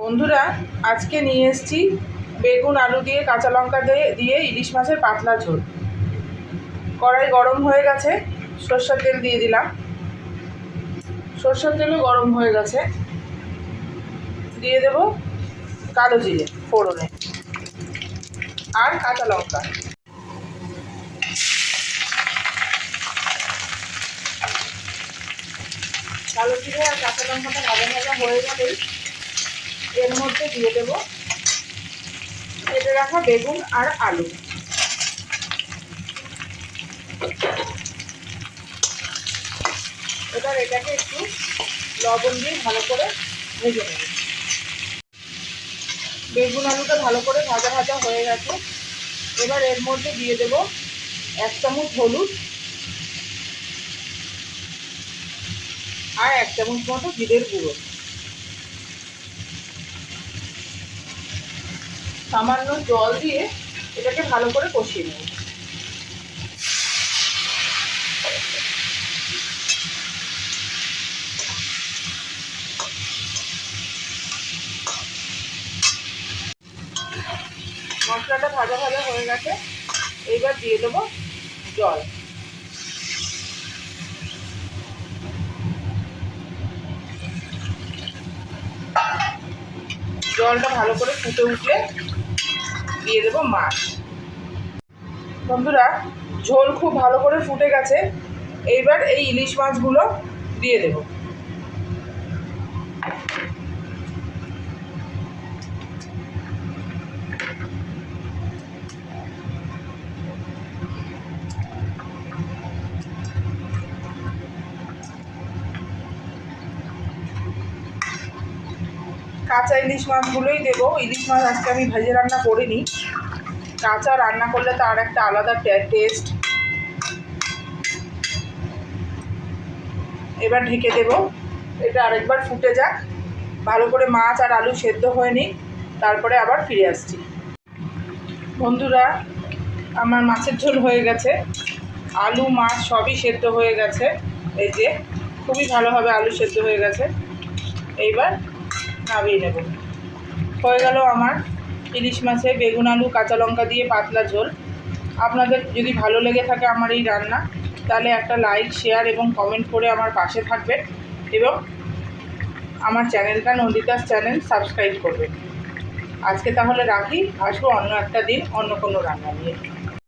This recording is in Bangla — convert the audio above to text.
বন্ধুরা, আজকে নিয়ে এসেছি বেগুন আলু দিয়ে কাঁচা লঙ্কা দিয়ে ইলিশ মাছের পাতলা ঝোল। কড়াই গরম হয়ে গেছে, সরষের তেল দিয়ে দিলাম। সরষের তেলও গরম হয়ে গেছে, দিয়ে দেব কালো জিরে ফোড়নে আর কাঁচা লঙ্কা। কালো জিরে আর কাঁচা লঙ্কাটা ভাজা ভাজা হয়ে গেলেই এর মধ্যে দিয়ে দেব কেটে রাখা বেগুন আর আলু। এবার এটাকে একটু লবণ দিয়ে ভালো করে ভেজে নেব। বেগুন আলুটা ভালো করে ভাজা ভাজা হয়ে গেছে। এবার এর মধ্যে দিয়ে দেব 1 চামচ হলুদ আর 1 চামচ মতো জিরের গুঁড়ো। সামান্য জল দিয়ে এটাকে ভালো করে কষিয়ে নেব। মশলাটা ভাজা ভাজা হয়ে গেছে, এইবার দিয়ে দেবো জল। জলটা ভালো করে ফুটে উঠলে দিয়ে দেবো মাছ। বন্ধুরা, ঝোল খুব ভালো করে ফুটে গেছে, এইবার এই ইলিশ মাছগুলো দিয়ে দেব। কাঁচা ইলিশ মাছগুলোই দেবো। ইলিশ মাছ আজকে আমি ভেজে রান্না করিনি, কাঁচা রান্না করলে তার একটা আলাদা টেস্ট। এবার ঢেকে দেব, এটা আরেকবার ফুটে যাক, ভালো করে মাছ আর আলু সেদ্ধ হয়ে নিই, তারপরে আবার ফিরে আসছি। বন্ধুরা, আমার মাছের ঝোল হয়ে গেছে, আলু মাছ সবই সেদ্ধ হয়ে গেছে। এই যে খুবই ভালোভাবে আলু সেদ্ধ হয়ে গেছে। এইবার নামিয়ে নেব। হয়ে গেল আমার ইলিশ মাছে বেগুন আলু কাঁচা লঙ্কা দিয়ে পাতলা ঝোল। আপনাদের যদি ভালো লেগে থাকে আমার এই রান্না, তাহলে একটা লাইক, শেয়ার এবং কমেন্ট করে আমার পাশে থাকবেন এবং আমার চ্যানেলটা নন্দিতাস চ্যানেল সাবস্ক্রাইব করবেন। আজকে তাহলে রাখি, আসবো অন্য একটা দিন অন্য কোনো রান্না নিয়ে।